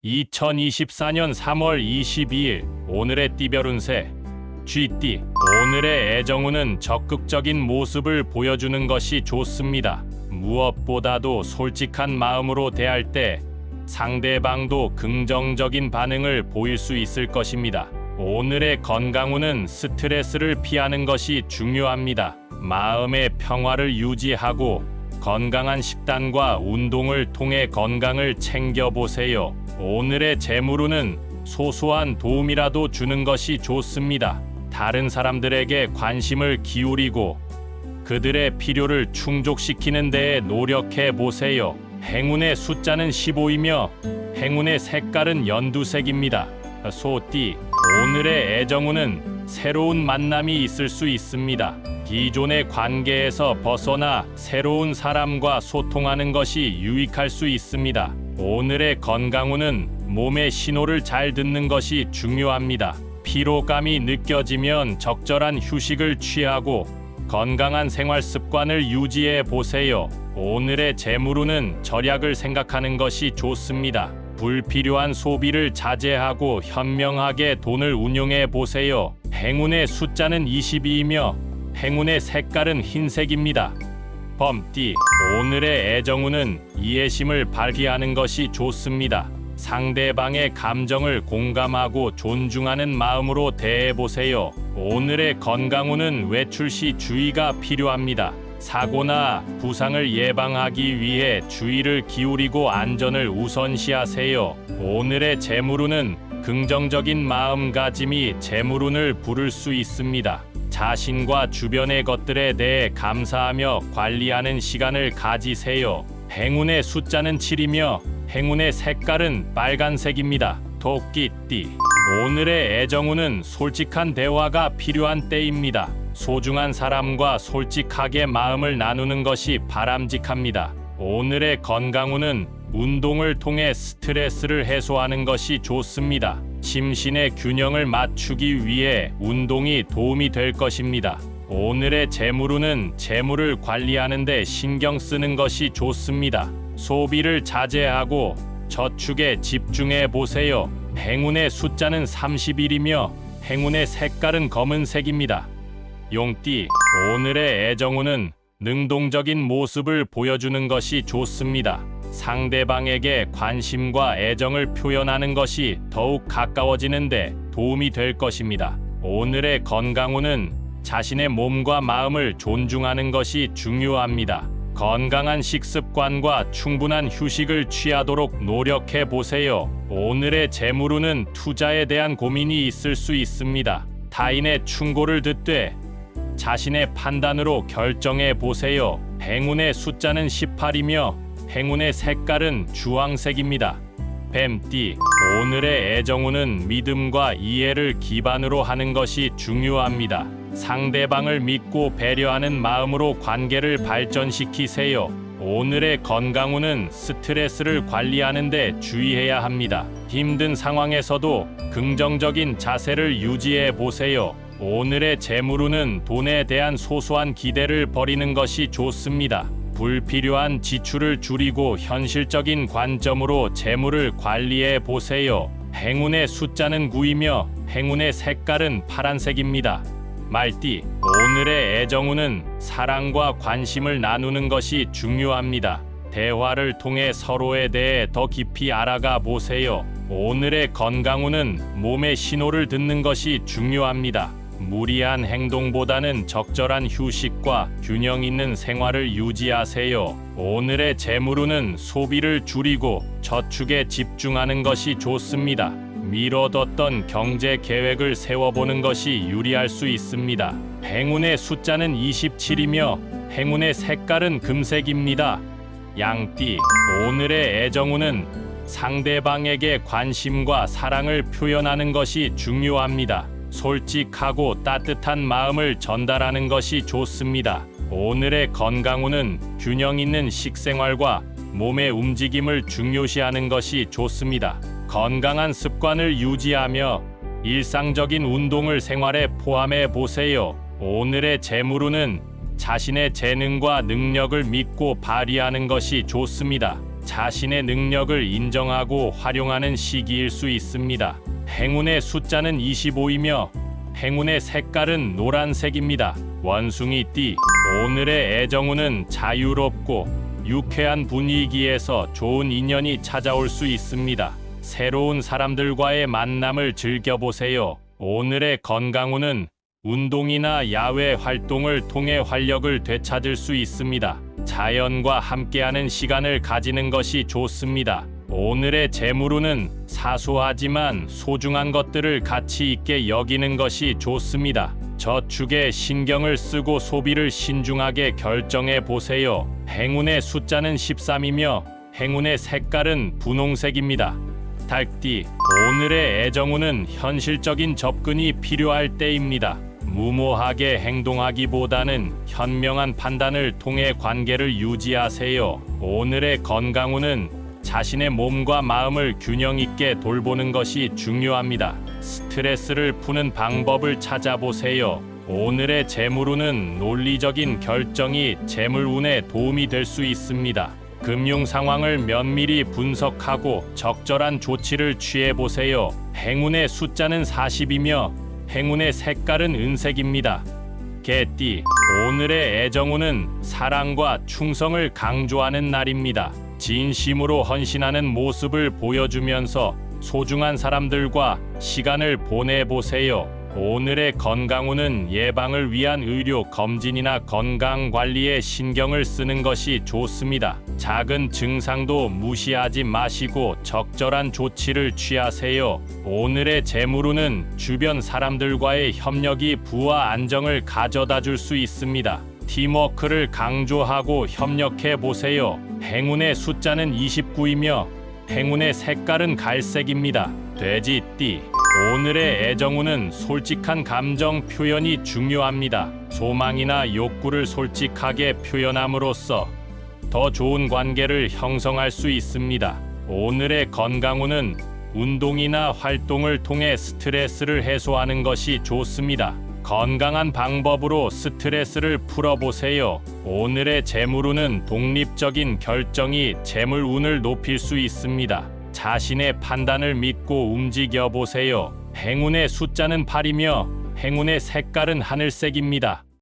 2024년 3월 22일 오늘의 띠별운세 쥐띠. 오늘의 애정운은 적극적인 모습을 보여주는 것이 좋습니다. 무엇보다도 솔직한 마음으로 대할 때 상대방도 긍정적인 반응을 보일 수 있을 것입니다. 오늘의 건강운은 스트레스를 피하는 것이 중요합니다. 마음의 평화를 유지하고 건강한 식단과 운동을 통해 건강을 챙겨보세요. 오늘의 재물운은 소소한 도움이라도 주는 것이 좋습니다. 다른 사람들에게 관심을 기울이고 그들의 필요를 충족시키는 데에 노력해 보세요. 행운의 숫자는 15이며 행운의 색깔은 연두색입니다. 소띠. 오늘의 애정운은 새로운 만남이 있을 수 있습니다. 기존의 관계에서 벗어나 새로운 사람과 소통하는 것이 유익할 수 있습니다. 오늘의 건강운은 몸의 신호를 잘 듣는 것이 중요합니다. 피로감이 느껴지면 적절한 휴식을 취하고 건강한 생활 습관을 유지해 보세요. 오늘의 재물운은 절약을 생각하는 것이 좋습니다. 불필요한 소비를 자제하고 현명하게 돈을 운용해 보세요. 행운의 숫자는 22이며 행운의 색깔은 흰색입니다. 범띠. 오늘의 애정운은 이해심을 발휘하는 것이 좋습니다. 상대방의 감정을 공감하고 존중하는 마음으로 대해보세요. 오늘의 건강운은 외출 시 주의가 필요합니다. 사고나 부상을 예방하기 위해 주의를 기울이고 안전을 우선시하세요. 오늘의 재물운은 긍정적인 마음가짐이 재물운을 부를 수 있습니다. 자신과 주변의 것들에 대해 감사하며 관리하는 시간을 가지세요. 행운의 숫자는 7이며 행운의 색깔은 빨간색입니다. 토끼띠. 오늘의 애정운은 솔직한 대화가 필요한 때입니다. 소중한 사람과 솔직하게 마음을 나누는 것이 바람직합니다. 오늘의 건강운은 운동을 통해 스트레스를 해소하는 것이 좋습니다. 심신의 균형을 맞추기 위해 운동이 도움이 될 것입니다. 오늘의 재물운은 재물을 관리하는 데 신경 쓰는 것이 좋습니다. 소비를 자제하고 저축에 집중해 보세요. 행운의 숫자는 31이며 행운의 색깔은 검은색입니다. 용띠. 오늘의 애정운은 능동적인 모습을 보여주는 것이 좋습니다. 상대방에게 관심과 애정을 표현하는 것이 더욱 가까워지는데 도움이 될 것입니다. 오늘의 건강운은 자신의 몸과 마음을 존중하는 것이 중요합니다. 건강한 식습관과 충분한 휴식을 취하도록 노력해 보세요. 오늘의 재물운은 투자에 대한 고민이 있을 수 있습니다. 타인의 충고를 듣되 자신의 판단으로 결정해 보세요. 행운의 숫자는 18이며 행운의 색깔은 주황색입니다. 뱀띠. 오늘의 애정운은 믿음과 이해를 기반으로 하는 것이 중요합니다. 상대방을 믿고 배려하는 마음으로 관계를 발전시키세요. 오늘의 건강운은 스트레스를 관리하는 데 주의해야 합니다. 힘든 상황에서도 긍정적인 자세를 유지해 보세요. 오늘의 재물운은 돈에 대한 소소한 기대를 버리는 것이 좋습니다. 불필요한 지출을 줄이고 현실적인 관점으로 재물을 관리해 보세요. 행운의 숫자는 9이며 행운의 색깔은 파란색입니다. 말띠. 오늘의 애정운은 사랑과 관심을 나누는 것이 중요합니다. 대화를 통해 서로에 대해 더 깊이 알아가 보세요. 오늘의 건강운은 몸의 신호를 듣는 것이 중요합니다. 무리한 행동보다는 적절한 휴식과 균형 있는 생활을 유지하세요. 오늘의 재물운은 소비를 줄이고 저축에 집중하는 것이 좋습니다. 미뤄뒀던 경제 계획을 세워보는 것이 유리할 수 있습니다. 행운의 숫자는 27이며 행운의 색깔은 금색입니다. 양띠. 오늘의 애정운은 상대방에게 관심과 사랑을 표현하는 것이 중요합니다. 솔직하고 따뜻한 마음을 전달하는 것이 좋습니다. 오늘의 건강운은 균형 있는 식생활과 몸의 움직임을 중요시하는 것이 좋습니다. 건강한 습관을 유지하며 일상적인 운동을 생활에 포함해 보세요. 오늘의 재물운은 자신의 재능과 능력을 믿고 발휘하는 것이 좋습니다. 자신의 능력을 인정하고 활용하는 시기일 수 있습니다. 행운의 숫자는 25이며 행운의 색깔은 노란색입니다. 원숭이띠, 오늘의 애정운은 자유롭고 유쾌한 분위기에서 좋은 인연이 찾아올 수 있습니다. 새로운 사람들과의 만남을 즐겨보세요. 오늘의 건강운은 운동이나 야외 활동을 통해 활력을 되찾을 수 있습니다. 자연과 함께하는 시간을 가지는 것이 좋습니다. 오늘의 재물운은 사소하지만 소중한 것들을 가치 있게 여기는 것이 좋습니다. 저축에 신경을 쓰고 소비를 신중하게 결정해 보세요. 행운의 숫자는 13이며 행운의 색깔은 분홍색입니다. 닭띠, 오늘의 애정운은 현실적인 접근이 필요할 때입니다. 무모하게 행동하기보다는 현명한 판단을 통해 관계를 유지하세요. 오늘의 건강운은 자신의 몸과 마음을 균형 있게 돌보는 것이 중요합니다. 스트레스를 푸는 방법을 찾아보세요. 오늘의 재물운은 논리적인 결정이 재물운에 도움이 될 수 있습니다. 금융 상황을 면밀히 분석하고 적절한 조치를 취해 보세요. 행운의 숫자는 40이며 행운의 색깔은 은색입니다. 개띠, 오늘의 애정운은 사랑과 충성을 강조하는 날입니다. 진심으로 헌신하는 모습을 보여주면서 소중한 사람들과 시간을 보내보세요. 오늘의 건강운은 예방을 위한 의료 검진이나 건강 관리에 신경을 쓰는 것이 좋습니다. 작은 증상도 무시하지 마시고 적절한 조치를 취하세요. 오늘의 재물운은 주변 사람들과의 협력이 부와 안정을 가져다 줄 수 있습니다. 팀워크를 강조하고 협력해 보세요. 행운의 숫자는 29이며 행운의 색깔은 갈색입니다. 돼지띠, 오늘의 애정운은 솔직한 감정 표현이 중요합니다. 소망이나 욕구를 솔직하게 표현함으로써 더 좋은 관계를 형성할 수 있습니다. 오늘의 건강운은 운동이나 활동을 통해 스트레스를 해소하는 것이 좋습니다. 건강한 방법으로 스트레스를 풀어보세요. 오늘의 재물운은 독립적인 결정이 재물운을 높일 수 있습니다. 자신의 판단을 믿고 움직여 보세요. 행운의 숫자는 8이며 행운의 색깔은 하늘색입니다.